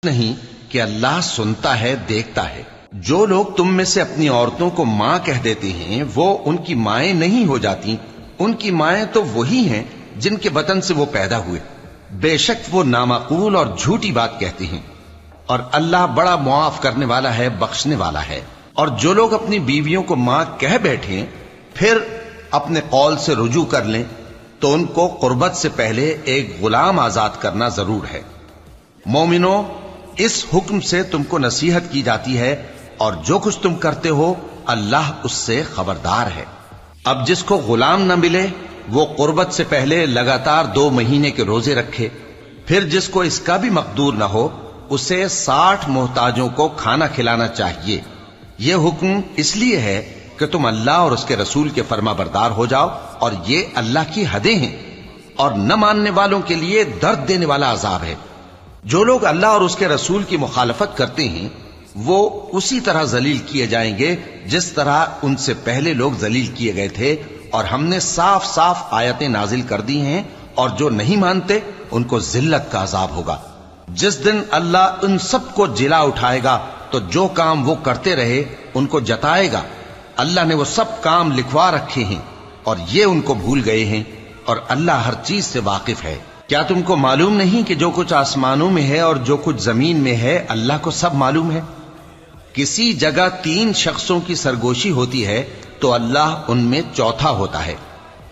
نہیں کہ اللہ سنتا ہے، دیکھتا ہے۔ جو لوگ تم میں سے اپنی عورتوں کو ماں کہہ دیتے ہیں وہ ان کی مائیں نہیں ہو جاتی، ان کی مائیں تو وہی ہیں جن کے بطن سے وہ پیدا ہوئے، بے شک وہ نامعقول اور جھوٹی بات کہتے ہیں، اور اللہ بڑا معاف کرنے والا ہے، بخشنے والا ہے۔ اور جو لوگ اپنی بیویوں کو ماں کہہ بیٹھیں پھر اپنے قول سے رجوع کر لیں تو ان کو قربت سے پہلے ایک غلام آزاد کرنا ضرور ہے۔ مومنو، اس حکم سے تم کو نصیحت کی جاتی ہے اور جو کچھ تم کرتے ہو اللہ اس سے خبردار ہے۔ اب جس کو غلام نہ ملے وہ قربت سے پہلے لگاتار 2 مہینے کے روزے رکھے، پھر جس کو اس کا بھی مقدور نہ ہو اسے 60 محتاجوں کو کھانا کھلانا چاہیے۔ یہ حکم اس لیے ہے کہ تم اللہ اور اس کے رسول کے فرما بردار ہو جاؤ، اور یہ اللہ کی حدیں ہیں، اور نہ ماننے والوں کے لیے درد دینے والا عذاب ہے۔ جو لوگ اللہ اور اس کے رسول کی مخالفت کرتے ہیں وہ اسی طرح ذلیل کیے جائیں گے جس طرح ان سے پہلے لوگ ذلیل کیے گئے تھے، اور ہم نے صاف صاف آیتیں نازل کر دی ہیں، اور جو نہیں مانتے ان کو ذلت کا عذاب ہوگا۔ جس دن اللہ ان سب کو جلا اٹھائے گا تو جو کام وہ کرتے رہے ان کو جتائے گا۔ اللہ نے وہ سب کام لکھوا رکھے ہیں اور یہ ان کو بھول گئے ہیں، اور اللہ ہر چیز سے واقف ہے۔ کیا تم کو معلوم نہیں کہ جو کچھ آسمانوں میں ہے اور جو کچھ زمین میں ہے اللہ کو سب معلوم ہے؟ کسی جگہ 3 شخصوں کی سرگوشی ہوتی ہے تو اللہ ان میں چوتھا ہوتا ہے،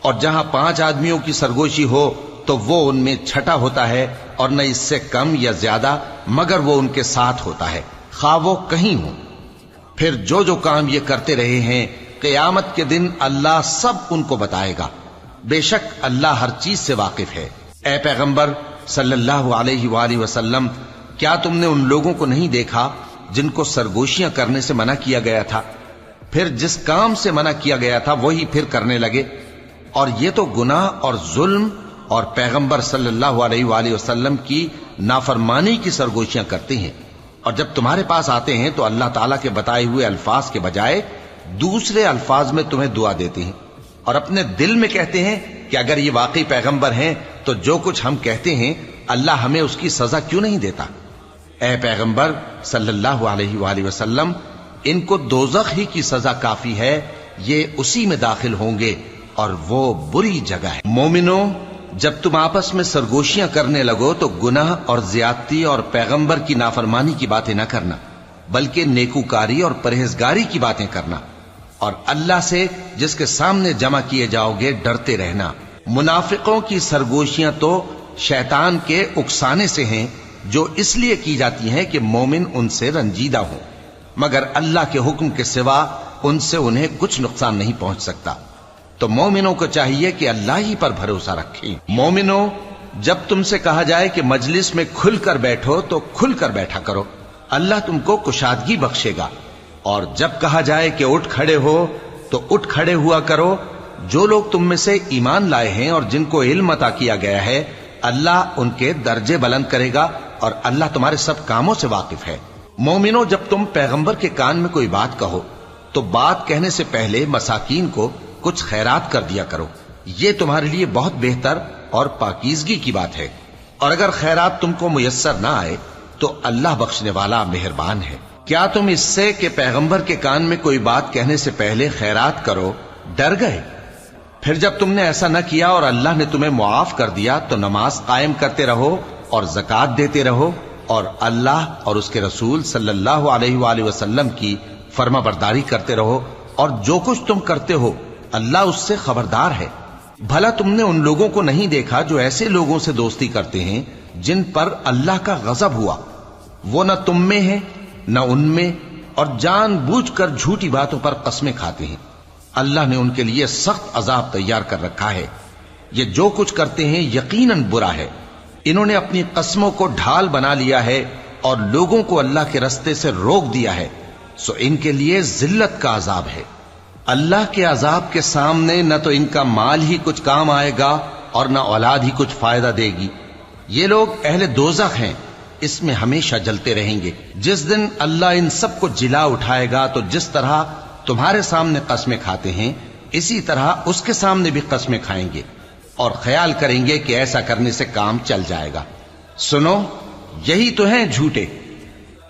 اور جہاں 5 آدمیوں کی سرگوشی ہو تو وہ ان میں چھٹا ہوتا ہے، اور نہ اس سے کم یا زیادہ مگر وہ ان کے ساتھ ہوتا ہے، خواہ وہ کہیں ہوں۔ پھر جو جو کام یہ کرتے رہے ہیں قیامت کے دن اللہ سب ان کو بتائے گا، بے شک اللہ ہر چیز سے واقف ہے۔ اے پیغمبر صلی اللہ علیہ وآلہ وسلم، کیا تم نے ان لوگوں کو نہیں دیکھا جن کو سرگوشیاں کرنے سے منع کیا گیا تھا، پھر جس کام سے منع کیا گیا تھا وہی پھر کرنے لگے؟ اور یہ تو گناہ اور ظلم اور پیغمبر صلی اللہ علیہ وآلہ وسلم کی نافرمانی کی سرگوشیاں کرتے ہیں، اور جب تمہارے پاس آتے ہیں تو اللہ تعالیٰ کے بتائے ہوئے الفاظ کے بجائے دوسرے الفاظ میں تمہیں دعا دیتے ہیں، اور اپنے دل میں کہتے ہیں کہ اگر یہ واقعی پیغمبر ہیں تو جو کچھ ہم کہتے ہیں اللہ ہمیں اس کی سزا کیوں نہیں دیتا؟ اے پیغمبر صلی اللہ علیہ وآلہ وسلم، ان کو دوزخ ہی کی سزا کافی ہے، یہ اسی میں داخل ہوں گے اور وہ بری جگہ ہے۔ مومنو، جب تم آپس میں سرگوشیاں کرنے لگو تو گناہ اور زیادتی اور پیغمبر کی نافرمانی کی باتیں نہ کرنا، بلکہ نیکوکاری اور پرہیزگاری کی باتیں کرنا، اور اللہ سے جس کے سامنے جمع کیے جاؤ گے ڈرتے رہنا۔ منافقوں کی سرگوشیاں تو شیطان کے اکسانے سے ہیں جو اس لیے کی جاتی ہیں کہ مومن ان سے رنجیدہ ہوں، مگر اللہ کے حکم کے سوا ان سے انہیں کچھ نقصان نہیں پہنچ سکتا۔ تو مومنوں کو چاہیے کہ اللہ ہی پر بھروسہ رکھیں۔ مومنوں، جب تم سے کہا جائے کہ مجلس میں کھل کر بیٹھو تو کھل کر بیٹھا کرو، اللہ تم کو کشادگی بخشے گا، اور جب کہا جائے کہ اٹھ کھڑے ہو تو اٹھ کھڑے ہوا کرو۔ جو لوگ تم میں سے ایمان لائے ہیں اور جن کو علم عطا کیا گیا ہے اللہ ان کے درجے بلند کرے گا، اور اللہ تمہارے سب کاموں سے واقف ہے۔ مومنو، جب تم پیغمبر کے کان میں کوئی بات کہو تو بات کہنے سے پہلے مساکین کو کچھ خیرات کر دیا کرو، یہ تمہارے لیے بہت بہتر اور پاکیزگی کی بات ہے، اور اگر خیرات تم کو میسر نہ آئے تو اللہ بخشنے والا مہربان ہے۔ کیا تم اس سے کہ پیغمبر کے کان میں کوئی بات کہنے سے پہلے خیرات کرو ڈر گئے؟ پھر جب تم نے ایسا نہ کیا اور اللہ نے تمہیں معاف کر دیا تو نماز قائم کرتے رہو اور زکوٰۃ دیتے رہو، اور اللہ اور اس کے رسول صلی اللہ علیہ وآلہ وسلم کی فرما برداری کرتے رہو، اور جو کچھ تم کرتے ہو اللہ اس سے خبردار ہے۔ بھلا تم نے ان لوگوں کو نہیں دیکھا جو ایسے لوگوں سے دوستی کرتے ہیں جن پر اللہ کا غضب ہوا؟ وہ نہ تم میں ہیں نہ ان میں، اور جان بوجھ کر جھوٹی باتوں پر قسمیں کھاتے ہیں۔ اللہ نے ان کے لیے سخت عذاب تیار کر رکھا ہے۔ یہ جو کچھ کرتے ہیں یقیناً برا ہے۔ انہوں نے اپنی قسموں کو ڈھال بنا لیا ہے اور لوگوں کو اللہ کے رستے سے روک دیا ہے، سو ان کے لیے ذلت کا عذاب ہے۔ اللہ کے عذاب کے سامنے نہ تو ان کا مال ہی کچھ کام آئے گا اور نہ اولاد ہی کچھ فائدہ دے گی۔ یہ لوگ اہل دوزخ ہیں، اس میں ہمیشہ جلتے رہیں گے۔ جس دن اللہ ان سب کو جلا اٹھائے گا تو جس طرح تمہارے سامنے قسمیں کھاتے ہیں اسی طرح اس کے سامنے بھی قسمیں کھائیں گے، اور خیال کریں گے کہ ایسا کرنے سے کام چل جائے گا۔ سنو، یہی تو ہیں جھوٹے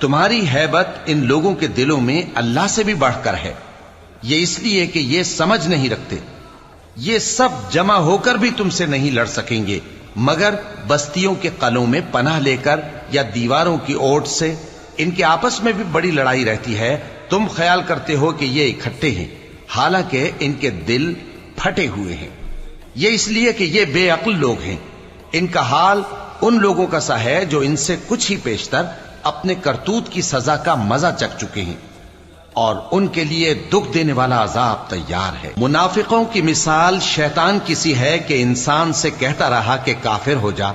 تمہاری ہیبت ان لوگوں کے دلوں میں اللہ سے بھی بڑھ کر ہے، یہ اس لیے کہ یہ سمجھ نہیں رکھتے۔ یہ سب جمع ہو کر بھی تم سے نہیں لڑ سکیں گے مگر بستیوں کے قلعوں میں پناہ لے کر یا دیواروں کی اوٹ سے۔ ان کے آپس میں بھی بڑی لڑائی رہتی ہے، تم خیال کرتے ہو کہ یہ اکٹھے ہیں، حالانکہ ان کے دل پھٹے ہوئے ہیں۔ یہ اس لیے کہ یہ بے عقل لوگ ہیں۔ ان کا حال ان لوگوں کا سا ہے جو ان سے کچھ ہی پیشتر اپنے کرتوت کی سزا کا مزہ چکھ چکے ہیں، اور ان کے لیے دکھ دینے والا عذاب تیار ہے۔ منافقوں کی مثال شیطان کی سی ہے کہ انسان سے کہتا رہا کہ کافر ہو جا،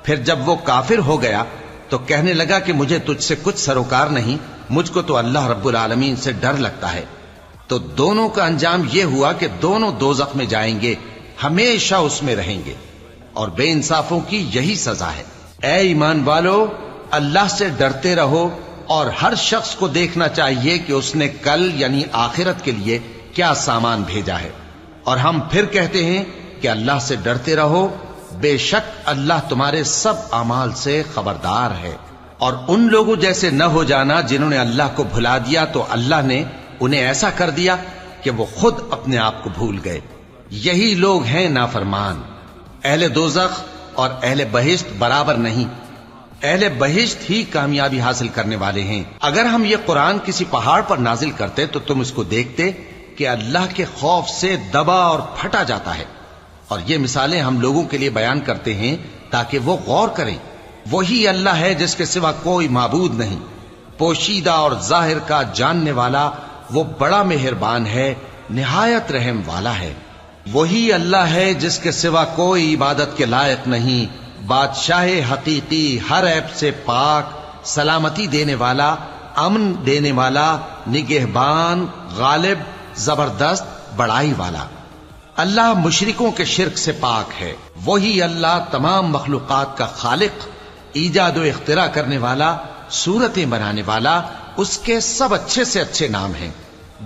پھر جب وہ کافر ہو گیا تو کہنے لگا کہ مجھے تجھ سے کچھ سروکار نہیں، مجھ کو تو اللہ رب العالمین سے ڈر لگتا ہے۔ تو دونوں کا انجام یہ ہوا کہ دونوں دوزخ میں جائیں گے، ہمیشہ اس میں رہیں گے، اور بے انصافوں کی یہی سزا ہے۔ اے ایمان والو، اللہ سے ڈرتے رہو، اور ہر شخص کو دیکھنا چاہیے کہ اس نے کل یعنی آخرت کے لیے کیا سامان بھیجا ہے۔ اور ہم پھر کہتے ہیں کہ اللہ سے ڈرتے رہو، بے شک اللہ تمہارے سب اعمال سے خبردار ہے۔ اور ان لوگوں جیسے نہ ہو جانا جنہوں نے اللہ کو بھلا دیا تو اللہ نے انہیں ایسا کر دیا کہ وہ خود اپنے آپ کو بھول گئے۔ یہی لوگ ہیں نافرمان۔ اہل دوزخ اور اہل بہشت برابر نہیں، اہل بہشت ہی کامیابی حاصل کرنے والے ہیں۔ اگر ہم یہ قرآن کسی پہاڑ پر نازل کرتے تو تم اس کو دیکھتے کہ اللہ کے خوف سے دبا اور پھٹا جاتا ہے۔ اور یہ مثالیں ہم لوگوں کے لیے بیان کرتے ہیں تاکہ وہ غور کریں۔ وہی اللہ ہے جس کے سوا کوئی معبود نہیں، پوشیدہ اور ظاہر کا جاننے والا، وہ بڑا مہربان ہے، نہایت رحم والا ہے۔ وہی اللہ ہے جس کے سوا کوئی عبادت کے لائق نہیں، بادشاہ حقیقی، ہر عیب سے پاک، سلامتی دینے والا، امن دینے والا، نگہبان، غالب، زبردست، بڑائی والا۔ اللہ مشرکوں کے شرک سے پاک ہے۔ وہی اللہ تمام مخلوقات کا خالق، ایجاد و اختراع کرنے والا، صورتیں بنانے والا، اس کے سب اچھے سے اچھے نام ہیں۔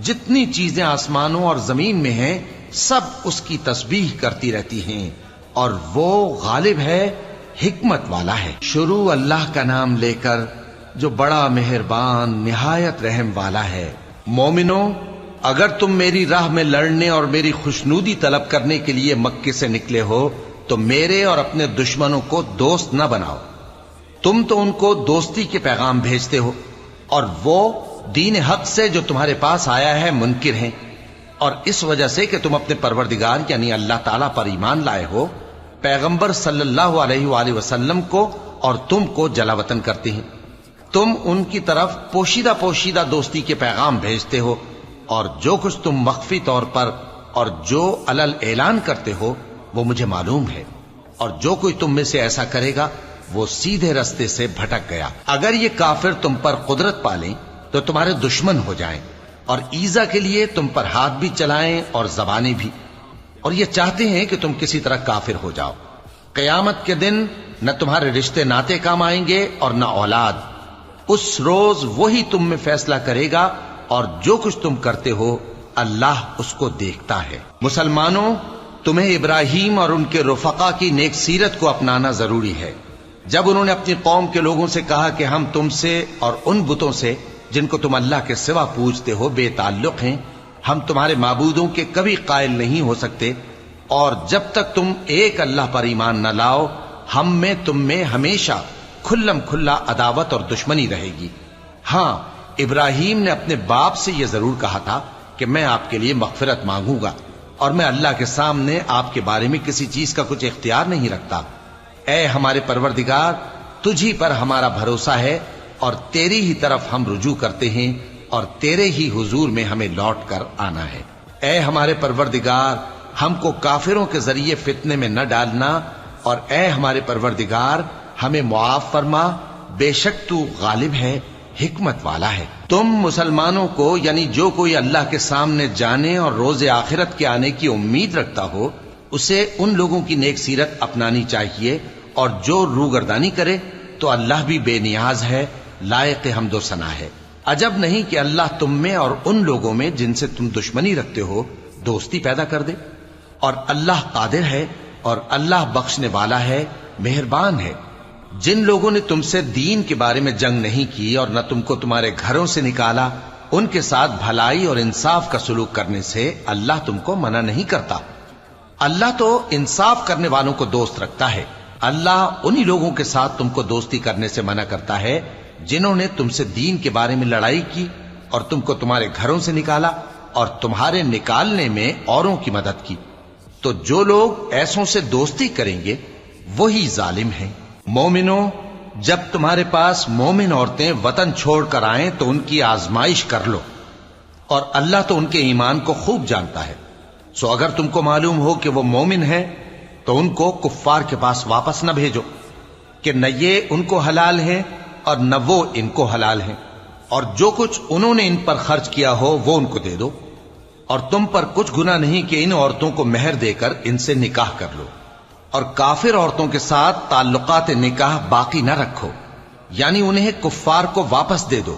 جتنی چیزیں آسمانوں اور زمین میں ہیں سب اس کی تسبیح کرتی رہتی ہیں، اور وہ غالب ہے، حکمت والا ہے۔ شروع اللہ کا نام لے کر جو بڑا مہربان نہایت رحم والا ہے۔ مومنو، اگر تم میری راہ میں لڑنے اور میری خوشنودی طلب کرنے کے لیے مکے سے نکلے ہو تو میرے اور اپنے دشمنوں کو دوست نہ بناؤ۔ تم تو ان کو دوستی کے پیغام بھیجتے ہو، اور وہ دین حق سے جو تمہارے پاس آیا ہے منکر ہیں، اور اس وجہ سے کہ تم اپنے پروردگار یعنی اللہ تعالیٰ پر ایمان لائے ہو، پیغمبر صلی اللہ علیہ وآلہ وسلم کو اور تم کو جلا وطن کرتے ہیں۔ تم ان کی طرف پوشیدہ دوستی کے پیغام بھیجتے ہو، اور جو کچھ تم مخفی طور پر اور جو علل اعلان کرتے ہو وہ مجھے معلوم ہے، اور جو کوئی تم میں سے ایسا کرے گا وہ سیدھے رستے سے بھٹک گیا۔ اگر یہ کافر تم پر قدرت پالیں تو تمہارے دشمن ہو جائیں، اور ایذا کے لیے تم پر ہاتھ بھی چلائیں اور زبانیں بھی، اور یہ چاہتے ہیں کہ تم کسی طرح کافر ہو جاؤ۔ قیامت کے دن نہ تمہارے رشتے ناتے کام آئیں گے اور نہ اولاد۔ اس روز وہی تم میں فیصلہ کرے گا، اور جو کچھ تم کرتے ہو اللہ اس کو دیکھتا ہے۔ مسلمانوں، تمہیں ابراہیم اور ان کے رفقا کی نیک سیرت کو اپنانا ضروری ہے۔ جب انہوں نے اپنی قوم کے لوگوں سے کہا کہ ہم تم سے اور ان بتوں سے جن کو تم اللہ کے سوا پوجتے ہو بے تعلق ہیں، ہم تمہارے معبودوں کے کبھی قائل نہیں ہو سکتے، اور جب تک تم ایک اللہ پر ایمان نہ لاؤ ہم میں تم میں ہمیشہ کھلم کھلا عداوت اور دشمنی رہے گی۔ ہاں، ابراہیم نے اپنے باپ سے یہ ضرور کہا تھا کہ میں آپ کے لیے مغفرت مانگوں گا، اور میں اللہ کے سامنے آپ کے بارے میں کسی چیز کا کچھ اختیار نہیں رکھتا۔ اے ہمارے پروردگار، تجھی پر ہمارا بھروسہ ہے، اور تیری ہی طرف ہم رجوع کرتے ہیں، اور تیرے ہی حضور میں ہمیں لوٹ کر آنا ہے۔ اے ہمارے پروردگار، ہم کو کافروں کے ذریعے فتنے میں نہ ڈالنا، اور اے ہمارے پروردگار ہمیں معاف فرما، بے شک تو غالب ہے، حکمت والا ہے۔ تم مسلمانوں کو یعنی جو کوئی اللہ کے سامنے جانے اور روز آخرت کے آنے کی امید رکھتا ہو اسے ان لوگوں کی نیک سیرت اپنانی چاہیے، اور جو روگردانی کرے تو اللہ بھی بے نیاز ہے، لائق حمد و ثنا ہے۔ عجب نہیں کہ اللہ تم میں اور ان لوگوں میں جن سے تم دشمنی رکھتے ہو دوستی پیدا کر دے، اور اللہ قادر ہے، اور اللہ بخشنے والا ہے، مہربان ہے۔ جن لوگوں نے تم سے دین کے بارے میں جنگ نہیں کی اور نہ تم کو تمہارے گھروں سے نکالا، ان کے ساتھ بھلائی اور انصاف کا سلوک کرنے سے اللہ تم کو منع نہیں کرتا۔ اللہ تو انصاف کرنے والوں کو دوست رکھتا ہے۔ اللہ انہی لوگوں کے ساتھ تم کو دوستی کرنے سے منع کرتا ہے جنہوں نے تم سے دین کے بارے میں لڑائی کی اور تم کو تمہارے گھروں سے نکالا اور تمہارے نکالنے میں اوروں کی مدد کی۔ تو جو لوگ ایسوں سے دوستی کریں گے وہی ظالم ہیں۔ مومنوں، جب تمہارے پاس مومن عورتیں وطن چھوڑ کر آئیں تو ان کی آزمائش کر لو، اور اللہ تو ان کے ایمان کو خوب جانتا ہے۔ سو اگر تم کو معلوم ہو کہ وہ مومن ہیں تو ان کو کفار کے پاس واپس نہ بھیجو کہ نہ یہ ان کو حلال ہیں اور نہ وہ ان کو حلال ہیں، اور جو کچھ انہوں نے ان پر خرچ کیا ہو وہ ان کو دے دو، اور تم پر کچھ گناہ نہیں کہ ان عورتوں کو مہر دے کر ان سے نکاح کر لو، اور کافر عورتوں کے ساتھ تعلقات نکاح باقی نہ رکھو، یعنی انہیں کفار کو واپس دے دو،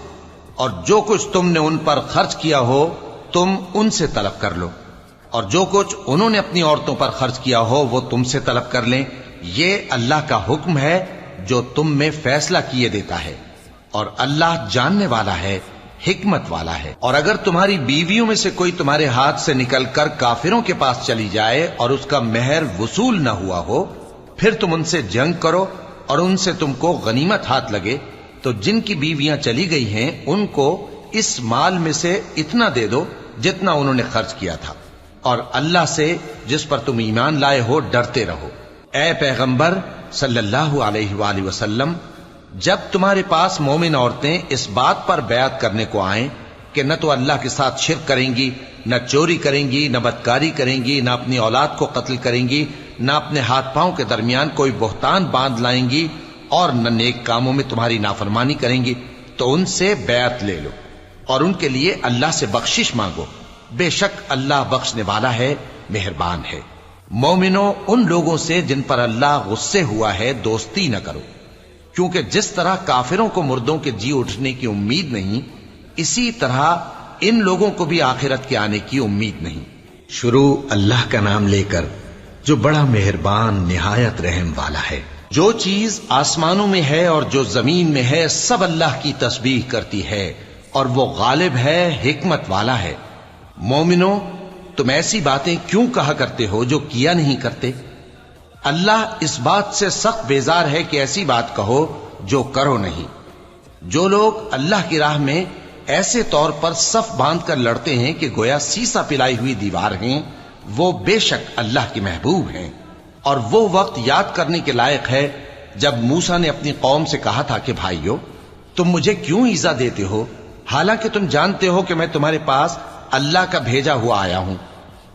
اور جو کچھ تم نے ان پر خرچ کیا ہو تم ان سے طلب کر لو، اور جو کچھ انہوں نے اپنی عورتوں پر خرچ کیا ہو وہ تم سے طلب کر لیں۔ یہ اللہ کا حکم ہے جو تم میں فیصلہ کیے دیتا ہے، اور اللہ جاننے والا ہے، حکمت والا ہے۔ اور اگر تمہاری بیویوں میں سے کوئی تمہارے ہاتھ سے نکل کر کافروں کے پاس چلی جائے اور اس کا مہر وصول نہ ہوا ہو، پھر تم ان سے جنگ کرو اور ان سے تم کو غنیمت ہاتھ لگے، تو جن کی بیویاں چلی گئی ہیں ان کو اس مال میں سے اتنا دے دو جتنا انہوں نے خرچ کیا تھا، اور اللہ سے جس پر تم ایمان لائے ہو ڈرتے رہو۔ اے پیغمبر صلی اللہ علیہ وآلہ وسلم، جب تمہارے پاس مومن عورتیں اس بات پر بیعت کرنے کو آئیں کہ نہ تو اللہ کے ساتھ شرک کریں گی، نہ چوری کریں گی، نہ بدکاری کریں گی، نہ اپنی اولاد کو قتل کریں گی، نہ اپنے ہاتھ پاؤں کے درمیان کوئی بہتان باندھ لائیں گی، اور نہ نیک کاموں میں تمہاری نافرمانی کریں گی، تو ان سے بیعت لے لو اور ان کے لیے اللہ سے بخشش مانگو، بے شک اللہ بخشنے والا ہے، مہربان ہے۔ مومنوں، ان لوگوں سے جن پر اللہ غصے ہوا ہے دوستی نہ کرو، کیونکہ جس طرح کافروں کو مردوں کے جی اٹھنے کی امید نہیں، اسی طرح ان لوگوں کو بھی آخرت کے آنے کی امید نہیں۔ شروع اللہ کا نام لے کر جو بڑا مہربان نہایت رحم والا ہے۔ جو چیز آسمانوں میں ہے اور جو زمین میں ہے سب اللہ کی تسبیح کرتی ہے، اور وہ غالب ہے، حکمت والا ہے۔ مومنوں، تم ایسی باتیں کیوں کہا کرتے ہو جو کیا نہیں کرتے؟ اللہ اس بات سے سخت بیزار ہے کہ ایسی بات کہو جو کرو نہیں۔ جو لوگ اللہ کی راہ میں ایسے طور پر صف باندھ کر لڑتے ہیں کہ گویا سیسا پلائی ہوئی دیوار ہیں، وہ بے شک اللہ کے محبوب ہیں۔ اور وہ وقت یاد کرنے کے لائق ہے جب موسیٰ نے اپنی قوم سے کہا تھا کہ بھائیو، تم مجھے کیوں ایذا دیتے ہو حالانکہ تم جانتے ہو کہ میں تمہارے پاس اللہ کا بھیجا ہوا آیا ہوں۔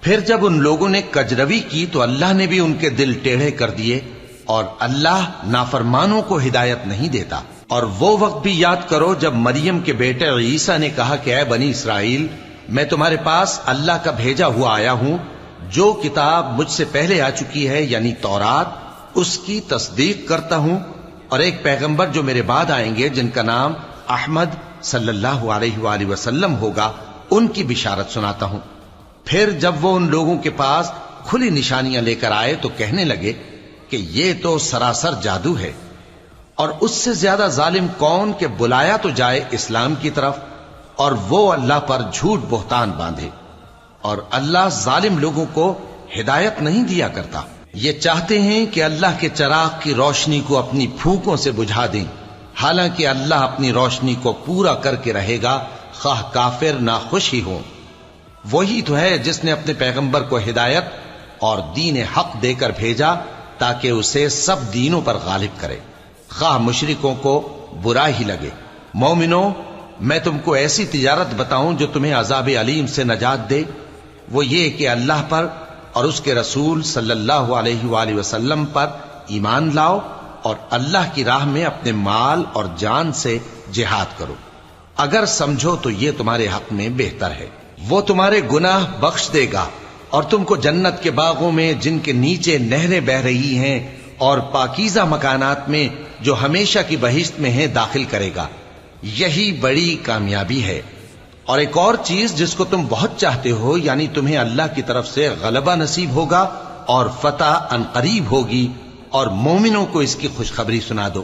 پھر جب ان لوگوں نے کجروی کی تو اللہ نے بھی ان کے دل ٹیڑھے کر دیے، اور اللہ نافرمانوں کو ہدایت نہیں دیتا۔ اور وہ وقت بھی یاد کرو جب مریم کے بیٹے عیسیٰ نے کہا کہ اے بنی اسرائیل، میں تمہارے پاس اللہ کا بھیجا ہوا آیا ہوں، جو کتاب مجھ سے پہلے آ چکی ہے یعنی تورات، اس کی تصدیق کرتا ہوں، اور ایک پیغمبر جو میرے بعد آئیں گے جن کا نام احمد صلی اللہ علیہ وآلہ وسلم ہوگا، ان کی بشارت سناتا ہوں۔ پھر جب وہ ان لوگوں کے پاس کھلی نشانیاں لے کر آئے تو کہنے لگے کہ یہ تو سراسر جادو ہے، اور اس سے زیادہ ظالم کون کہ بلایا تو جائے اسلام کی طرف اور وہ اللہ پر جھوٹ بہتان باندھے۔ اور اللہ ظالم لوگوں کو ہدایت نہیں دیا کرتا۔ یہ چاہتے ہیں کہ اللہ کے چراغ کی روشنی کو اپنی پھونکوں سے بجھا دیں، حالانکہ اللہ اپنی روشنی کو پورا کر کے رہے گا، خواہ کافر ناخوش ہی ہوں۔ وہی تو ہے جس نے اپنے پیغمبر کو ہدایت اور دین حق دے کر بھیجا تاکہ اسے سب دینوں پر غالب کرے، خواہ مشرکوں کو برا ہی لگے۔ مومنوں، میں تم کو ایسی تجارت بتاؤں جو تمہیں عذاب علیم سے نجات دے؟ وہ یہ کہ اللہ پر اور اس کے رسول صلی اللہ علیہ وآلہ وسلم پر ایمان لاؤ، اور اللہ کی راہ میں اپنے مال اور جان سے جہاد کرو، اگر سمجھو تو یہ تمہارے حق میں بہتر ہے۔ وہ تمہارے گناہ بخش دے گا اور تم کو جنت کے باغوں میں جن کے نیچے نہریں بہ رہی ہیں اور پاکیزہ مکانات میں جو ہمیشہ کی بہشت میں ہیں داخل کرے گا۔ یہی بڑی کامیابی ہے۔ اور ایک اور چیز جس کو تم بہت چاہتے ہو، یعنی تمہیں اللہ کی طرف سے غلبہ نصیب ہوگا اور فتح عنقریب ہوگی، اور مومنوں کو اس کی خوشخبری سنا دو۔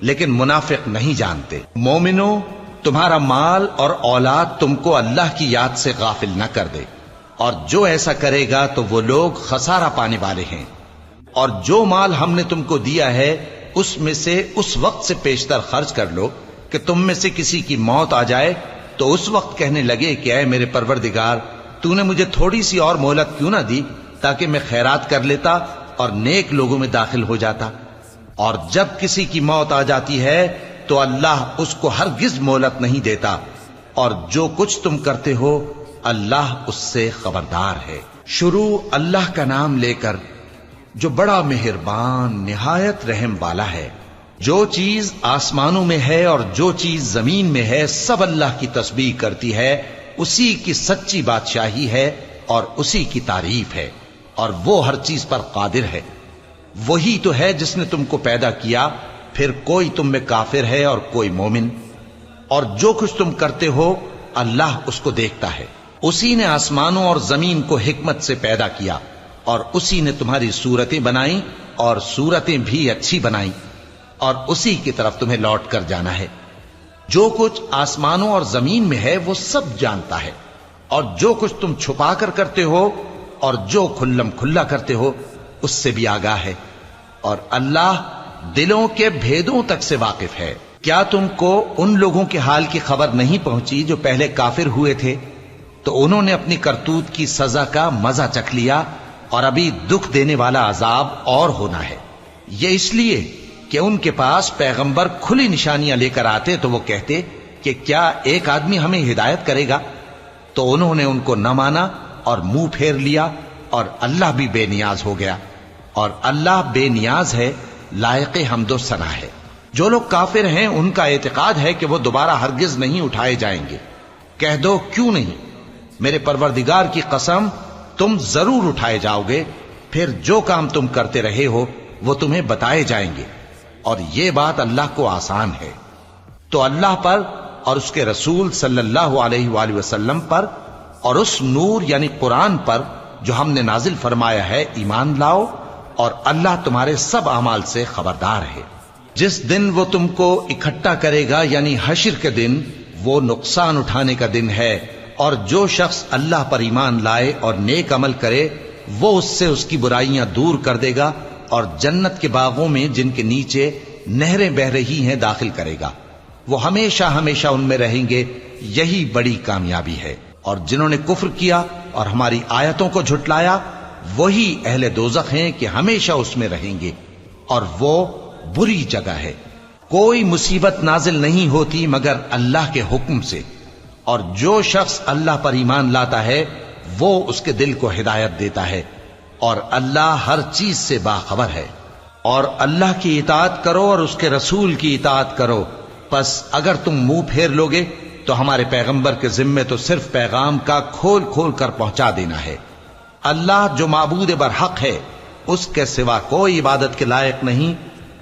لیکن منافق نہیں جانتے۔ مومنو، تمہارا مال اور اولاد تم کو اللہ کی یاد سے غافل نہ کر دے، اور جو ایسا کرے گا تو وہ لوگ خسارہ پانے والے ہیں۔ اور جو مال ہم نے تم کو دیا ہے اس میں سے اس وقت سے پیشتر خرچ کر لو کہ تم میں سے کسی کی موت آ جائے تو اس وقت کہنے لگے کہ اے میرے پروردگار، تو نے مجھے تھوڑی سی اور مہلت کیوں نہ دی تاکہ میں خیرات کر لیتا اور نیک لوگوں میں داخل ہو جاتا۔ اور جب کسی کی موت آ جاتی ہے تو اللہ اس کو ہرگز مہلت نہیں دیتا، اور جو کچھ تم کرتے ہو اللہ اس سے خبردار ہے۔ شروع اللہ کا نام لے کر جو بڑا مہربان نہایت رحم والا ہے۔ جو چیز آسمانوں میں ہے اور جو چیز زمین میں ہے سب اللہ کی تسبیح کرتی ہے، اسی کی سچی بادشاہی ہے اور اسی کی تعریف ہے، اور وہ ہر چیز پر قادر ہے۔ وہی تو ہے جس نے تم کو پیدا کیا، پھر کوئی تم میں کافر ہے اور کوئی مومن، اور جو کچھ تم کرتے ہو اللہ اس کو دیکھتا ہے۔ اسی نے آسمانوں اور زمین کو حکمت سے پیدا کیا، اور اسی نے تمہاری صورتیں بنائیں اور صورتیں بھی اچھی بنائیں، اور اسی کی طرف تمہیں لوٹ کر جانا ہے۔ جو کچھ آسمانوں اور زمین میں ہے وہ سب جانتا ہے، اور جو کچھ تم چھپا کر کرتے ہو اور جو کھلم کھلا کرتے ہو اس سے بھی آگاہ ہے، اور اللہ دلوں کے بھیدوں تک سے واقف ہے۔ کیا تم کو ان لوگوں کے حال کی خبر نہیں پہنچی جو پہلے کافر ہوئے تھے؟ تو انہوں نے اپنی کرتوت کی سزا کا مزہ چکھ لیا، اور ابھی دکھ دینے والا عذاب اور ہونا ہے۔ یہ اس لیے کہ ان کے پاس پیغمبر کھلی نشانیاں لے کر آتے تو وہ کہتے کہ کیا ایک آدمی ہمیں ہدایت کرے گا؟ تو انہوں نے ان کو نہ مانا اور منہ پھیر لیا، اور اللہ بھی بے نیاز ہو گیا، اور اللہ بے نیاز ہے، لائق حمد و ثنا ہے۔ جو لوگ کافر ہیں ان کا اعتقاد ہے کہ وہ دوبارہ ہرگز نہیں اٹھائے جائیں گے۔ کہہ دو کیوں نہیں؟ میرے پروردگار کی قسم تم ضرور اٹھائے جاؤ گے، پھر جو کام تم کرتے رہے ہو وہ تمہیں بتائے جائیں گے، اور یہ بات اللہ کو آسان ہے۔ تو اللہ پر اور اس کے رسول صلی اللہ علیہ وآلہ وسلم پر اور اس نور یعنی قرآن پر جو ہم نے نازل فرمایا ہے ایمان لاؤ، اور اللہ تمہارے سب اعمال سے خبردار ہے۔ جس دن وہ تم کو اکٹھا کرے گا یعنی حشر کے دن، وہ نقصان اٹھانے کا دن ہے، اور جو شخص اللہ پر ایمان لائے اور نیک عمل کرے وہ اس سے اس کی برائیاں دور کر دے گا، اور جنت کے باغوں میں جن کے نیچے نہریں بہ رہی ہیں داخل کرے گا۔ وہ ہمیشہ ہمیشہ ان میں رہیں گے، یہی بڑی کامیابی ہے۔ اور جنہوں نے کفر کیا اور ہماری آیتوں کو جھٹلایا وہی اہل دوزخ ہیں کہ ہمیشہ اس میں رہیں گے، اور وہ بری جگہ ہے۔ کوئی مصیبت نازل نہیں ہوتی مگر اللہ کے حکم سے، اور جو شخص اللہ پر ایمان لاتا ہے وہ اس کے دل کو ہدایت دیتا ہے، اور اللہ ہر چیز سے باخبر ہے۔ اور اللہ کی اطاعت کرو اور اس کے رسول کی اطاعت کرو، پس اگر تم منہ پھیر لوگے تو ہمارے پیغمبر کے ذمے تو صرف پیغام کا کھول کھول کر پہنچا دینا ہے۔ اللہ جو معبود برحق ہے اس کے سوا کوئی عبادت کے لائق نہیں،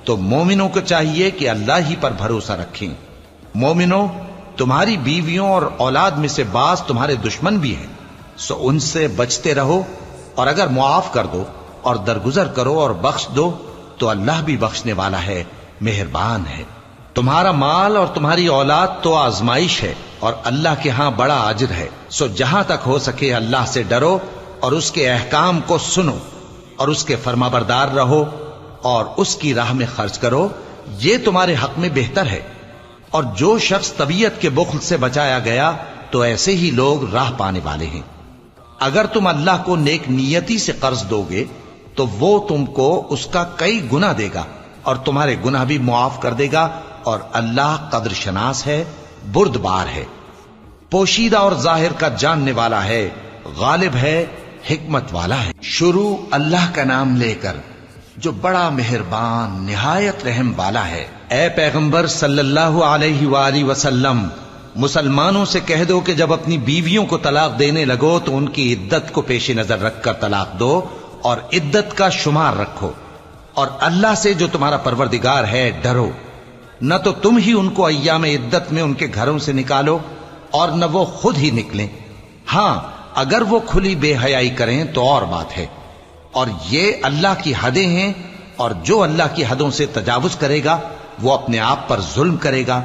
تو مومنوں کو چاہیے کہ اللہ ہی پر بھروسہ رکھیں۔ مومنوں، تمہاری بیویوں اور اولاد میں سے بعض تمہارے دشمن بھی ہیں، سو ان سے بچتے رہو، اور اگر معاف کر دو اور درگزر کرو اور بخش دو تو اللہ بھی بخشنے والا ہے، مہربان ہے۔ تمہارا مال اور تمہاری اولاد تو آزمائش ہے، اور اللہ کے ہاں بڑا اجر ہے، سو جہاں تک ہو سکے اللہ سے ڈرو اور اس کے احکام کو سنو اور اس کے فرمانبردار رہو اور اس کی راہ میں خرچ کرو، یہ تمہارے حق میں بہتر ہے۔ اور جو شخص طبیعت کے بخل سے بچایا گیا تو ایسے ہی لوگ راہ پانے والے ہیں۔ اگر تم اللہ کو نیک نیتی سے قرض دو گے تو وہ تم کو اس کا کئی گنا دے گا اور تمہارے گناہ بھی معاف کر دے گا، اور اللہ قدر شناس ہے، بردبار ہے، پوشیدہ اور ظاہر کا جاننے والا ہے، غالب ہے، حکمت والا ہے۔ شروع اللہ کا نام لے کر جو بڑا مہربان نہایت رحم والا ہے۔ اے پیغمبر صلی اللہ علیہ وآلہ وسلم، مسلمانوں سے کہہ دو کہ جب اپنی بیویوں کو طلاق دینے لگو تو ان کی عدت کو پیش نظر رکھ کر طلاق دو، اور عدت کا شمار رکھو، اور اللہ سے جو تمہارا پروردگار ہے ڈرو۔ نہ تو تم ہی ان کو ایام عدت میں ان کے گھروں سے نکالو اور نہ وہ خود ہی نکلیں، ہاں اگر وہ کھلی بے حیائی کریں تو اور بات ہے، اور یہ اللہ کی حدیں ہیں، اور جو اللہ کی حدوں سے تجاوز کرے گا وہ اپنے آپ پر ظلم کرے گا۔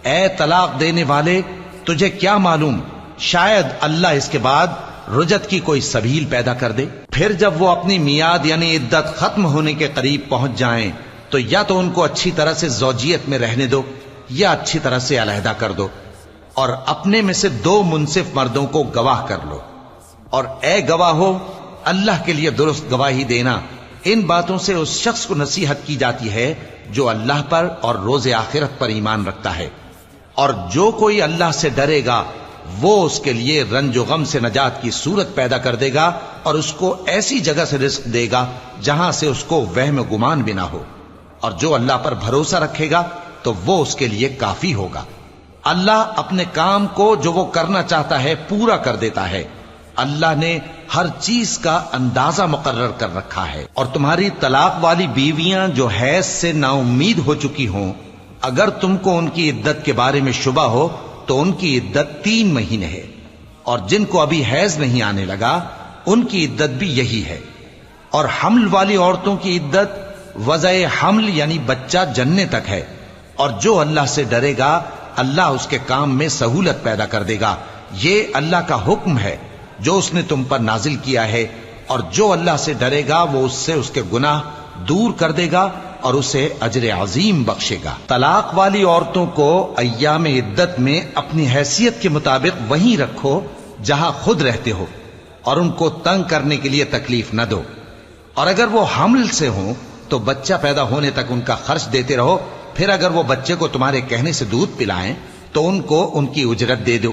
اے طلاق دینے والے، تجھے کیا معلوم، شاید اللہ اس کے بعد رجعت کی کوئی سبیل پیدا کر دے۔ پھر جب وہ اپنی میعاد یعنی عدت ختم ہونے کے قریب پہنچ جائیں تو یا تو ان کو اچھی طرح سے زوجیت میں رہنے دو یا اچھی طرح سے علیحدہ کر دو، اور اپنے میں سے 2 منصف مردوں کو گواہ کر لو، اور اے گواہو، اللہ کے لیے درست گواہی دینا۔ ان باتوں سے اس شخص کو نصیحت کی جاتی ہے جو اللہ پر اور روز آخرت پر ایمان رکھتا ہے، اور جو کوئی اللہ سے ڈرے گا وہ اس کے لیے رنج و غم سے نجات کی صورت پیدا کر دے گا، اور اس کو ایسی جگہ سے رزق دے گا جہاں سے اس کو وہم و گمان بھی نہ ہو، اور جو اللہ پر بھروسہ رکھے گا تو وہ اس کے لیے کافی ہوگا۔ اللہ اپنے کام کو جو وہ کرنا چاہتا ہے پورا کر دیتا ہے۔ اللہ نے ہر چیز کا اندازہ مقرر کر رکھا ہے۔ اور تمہاری طلاق والی بیویاں جو حیض سے نا امید ہو چکی ہوں، اگر تم کو ان کی عدت کے بارے میں شبہ ہو تو ان کی عدت 3 مہینے ہے، اور جن کو ابھی حیض نہیں آنے لگا ان کی عدت بھی یہی ہے۔ اور حمل والی عورتوں کی عدت وضع حمل یعنی بچہ جننے تک ہے، اور جو اللہ سے ڈرے گا اللہ اس کے کام میں سہولت پیدا کر دے گا۔ یہ اللہ کا حکم ہے جو اس نے تم پر نازل کیا ہے، اور جو اللہ سے ڈرے گا وہ اس سے اس کے گناہ دور کر دے گا اور اسے اجر عظیم بخشے گا۔ طلاق والی عورتوں کو ایام عدت میں اپنی حیثیت کے مطابق وہیں رکھو جہاں خود رہتے ہو، اور ان کو تنگ کرنے کے لیے تکلیف نہ دو، اور اگر وہ حمل سے ہوں تو بچہ پیدا ہونے تک ان کا خرچ دیتے رہو، پھر اگر وہ بچے کو تمہارے کہنے سے دودھ پلائیں تو ان کو ان کی اجرت دے دو،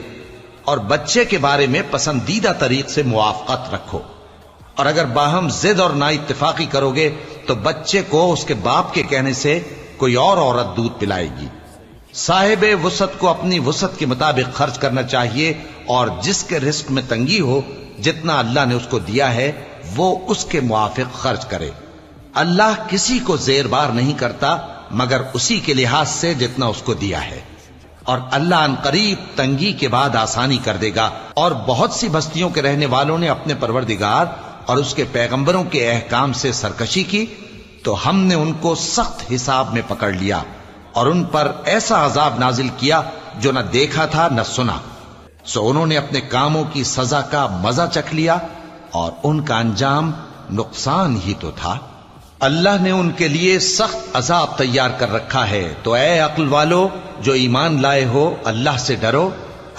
اور بچے کے بارے میں پسندیدہ طریق سے موافقت رکھو، اور اگر باہم ضد اور نا اتفاقی کرو گے تو بچے کو اس کے باپ کے کہنے سے کوئی اور عورت دودھ پلائے گی۔ صاحب وسعت کو اپنی وسعت کے مطابق خرچ کرنا چاہیے، اور جس کے رزق میں تنگی ہو جتنا اللہ نے اس کو دیا ہے وہ اس کے موافق خرچ کرے۔ اللہ کسی کو زیر بار نہیں کرتا مگر اسی کے لحاظ سے جتنا اس کو دیا ہے، اور اللہ ان قریب تنگی کے بعد آسانی کر دے گا۔ اور بہت سی بستیوں کے رہنے والوں نے اپنے پروردگار اور اس کے پیغمبروں کے احکام سے سرکشی کی تو ہم نے ان کو سخت حساب میں پکڑ لیا، اور ان پر ایسا عذاب نازل کیا جو نہ دیکھا تھا نہ سنا، سو انہوں نے اپنے کاموں کی سزا کا مزہ چکھ لیا، اور ان کا انجام نقصان ہی تو تھا۔ اللہ نے ان کے لیے سخت عذاب تیار کر رکھا ہے، تو اے عقل والو جو ایمان لائے ہو اللہ سے ڈرو۔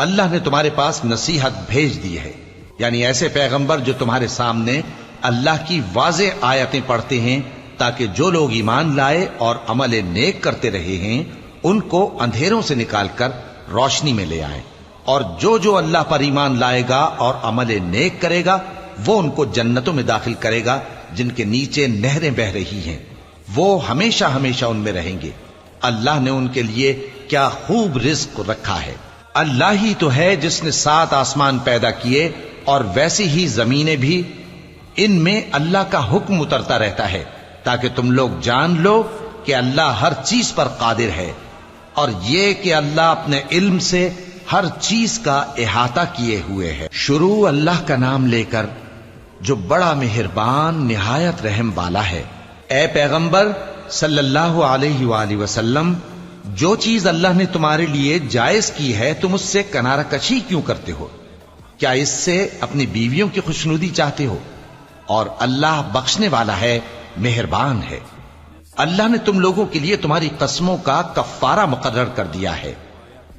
اللہ نے تمہارے پاس نصیحت بھیج دی ہے، یعنی ایسے پیغمبر جو تمہارے سامنے اللہ کی واضح آیتیں پڑھتے ہیں تاکہ جو لوگ ایمان لائے اور عمل نیک کرتے رہے ہیں ان کو اندھیروں سے نکال کر روشنی میں لے آئیں، اور جو اللہ پر ایمان لائے گا اور عمل نیک کرے گا وہ ان کو جنتوں میں داخل کرے گا جن کے نیچے نہریں بہ رہی ہیں، وہ ہمیشہ ہمیشہ ان میں رہیں گے۔ اللہ نے ان کے لیے کیا خوب رزق رکھا ہے۔ اللہ ہی تو ہے جس نے 7 آسمان پیدا کیے اور ویسی ہی زمینیں بھی، ان میں اللہ کا حکم اترتا رہتا ہے تاکہ تم لوگ جان لو کہ اللہ ہر چیز پر قادر ہے، اور یہ کہ اللہ اپنے علم سے ہر چیز کا احاطہ کیے ہوئے ہے۔ شروع اللہ کا نام لے کر جو بڑا مہربان نہایت رحم والا ہے۔ اے پیغمبر صلی اللہ علیہ وآلہ وسلم، جو چیز اللہ نے تمہارے لیے جائز کی ہے تم اس سے کنارہ کشی کیوں کرتے ہو؟ کیا اس سے اپنی بیویوں کی خوشنودی چاہتے ہو؟ اور اللہ بخشنے والا ہے، مہربان ہے۔ اللہ نے تم لوگوں کے لیے تمہاری قسموں کا کفارہ مقرر کر دیا ہے،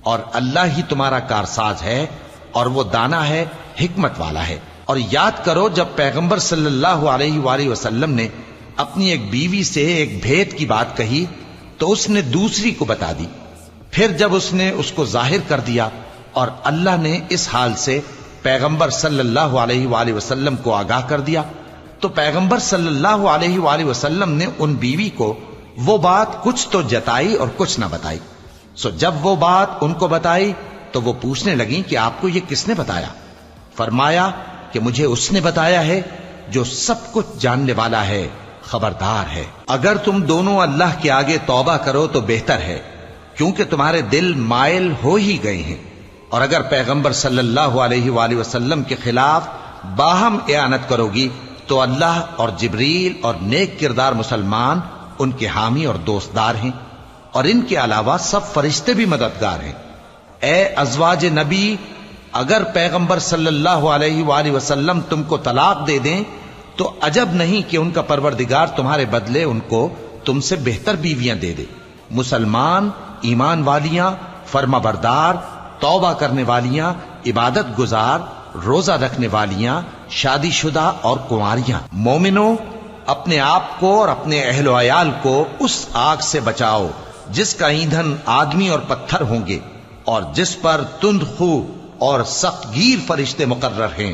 اور اللہ ہی تمہارا کارساز ہے، اور وہ دانا ہے، حکمت والا ہے۔ اور یاد کرو جب پیغمبر صلی اللہ علیہ وآلہ وسلم نے اپنی ایک بیوی سے ایک بھید کی بات کہی تو اس نے دوسری کو بتا دی، پھر جب اس نے اس کو ظاہر کر دیا اور اللہ نے اس حال سے پیغمبر صلی اللہ علیہ وآلہ وسلم کو آگاہ کر دیا تو پیغمبر صلی اللہ علیہ وآلہ وسلم نے ان بیوی کو وہ بات کچھ تو جتائی اور کچھ نہ بتائی۔ سو جب وہ بات ان کو بتائی تو وہ پوچھنے لگیں کہ آپ کو یہ کس نے بتایا؟ فرمایا کہ مجھے اس نے بتایا ہے جو سب کچھ جاننے والا ہے، خبردار ہے۔ اگر تم دونوں اللہ کے آگے توبہ کرو تو بہتر ہے، کیونکہ تمہارے دل مائل ہو ہی گئے ہیں، اور اگر پیغمبر صلی اللہ علیہ وآلہ وسلم کے خلاف باہم اعانت کرو گی تو اللہ اور جبریل اور نیک کردار مسلمان ان کے حامی اور دوستدار ہیں، اور ان کے علاوہ سب فرشتے بھی مددگار ہیں۔ اے ازواج نبی، اگر پیغمبر صلی اللہ علیہ وآلہ وسلم تم کو طلاق دے دیں تو عجب نہیں کہ ان کا پروردگار تمہارے بدلے ان کو تم سے بہتر بیویاں دے دے۔ مسلمان، ایمان والیاں، فرما بردار، توبہ کرنے والیاں، عبادت گزار، روزہ رکھنے والیاں، شادی شدہ اور کنواریاں۔ مومنوں، اپنے آپ کو اور اپنے اہل و عیال کو اس آگ سے بچاؤ جس کا ایندھن آدمی اور پتھر ہوں گے، اور جس پر تند خو اور سخت گیر فرشتے مقرر ہیں۔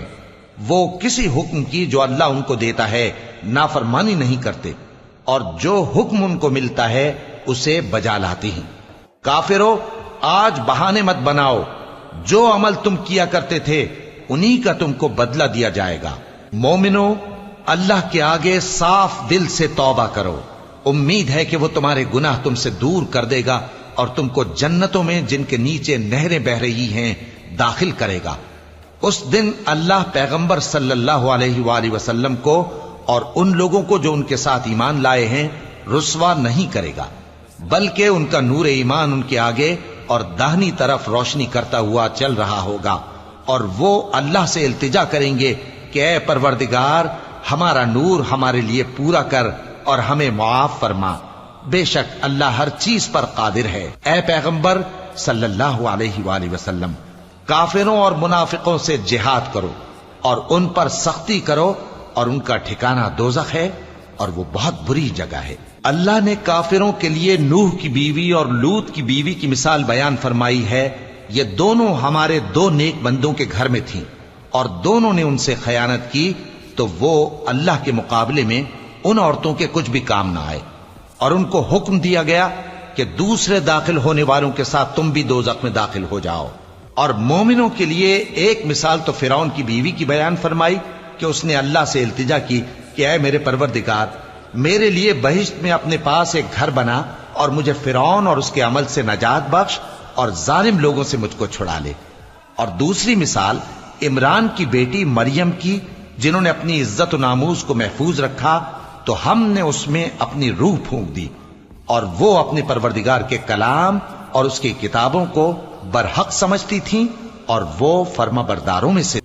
وہ کسی حکم کی جو اللہ ان کو دیتا ہے نافرمانی نہیں کرتے، اور جو حکم ان کو ملتا ہے اسے بجا لاتے ہیں۔ کافرو، آج بہانے مت بناؤ، جو عمل تم کیا کرتے تھے انہی کا تم کو بدلہ دیا جائے گا۔ مومنو، اللہ کے آگے صاف دل سے توبہ کرو، امید ہے کہ وہ تمہارے گناہ تم سے دور کر دے گا اور تم کو جنتوں میں جن کے نیچے نہریں بہ رہی ہیں داخل کرے گا۔ اس دن اللہ پیغمبر صلی اللہ علیہ وآلہ وسلم کو اور ان لوگوں کو جو ان کے ساتھ ایمان لائے ہیں رسوا نہیں کرے گا، بلکہ ان کا نور ایمان ان کے آگے اور داہنی طرف روشنی کرتا ہوا چل رہا ہوگا، اور وہ اللہ سے التجا کریں گے کہ اے پروردگار، ہمارا نور ہمارے لیے پورا کر اور ہمیں معاف فرما، بے شک اللہ ہر چیز پر قادر ہے۔ اے پیغمبر صلی اللہ علیہ وآلہ وسلم، کافروں اور منافقوں سے جہاد کرو اور ان پر سختی کرو، اور ان کا ٹھکانہ دوزخ ہے اور وہ بہت بری جگہ ہے۔ اللہ نے کافروں کے لیے نوح کی بیوی اور لوط کی بیوی کی مثال بیان فرمائی ہے۔ یہ دونوں ہمارے دو نیک بندوں کے گھر میں تھیں، اور دونوں نے ان سے خیانت کی، تو وہ اللہ کے مقابلے میں ان عورتوں کے کچھ بھی کام نہ آئے، اور ان کو حکم دیا گیا کہ دوسرے داخل ہونے والوں کے ساتھ تم بھی دوزخ میں داخل ہو جاؤ۔ اور مومنوں کے لیے ایک مثال تو فرعون کی بیوی کی بیان فرمائی کہ اس نے اللہ سے التجا کی کہ اے میرے پروردگار، میرے لیے بہشت میں اپنے پاس ایک گھر بنا اور مجھے فرعون اور اس کے عمل سے نجات بخش اور ظالم لوگوں سے مجھ کو چھڑا لے۔ اور دوسری مثال عمران کی بیٹی مریم کی، جنہوں نے اپنی عزت و ناموس کو محفوظ رکھا تو ہم نے اس میں اپنی روح پھونک دی، اور وہ اپنے پروردگار کے کلام اور اس کی کتابوں کو برحق سمجھتی تھیں، اور وہ فرما برداروں میں سے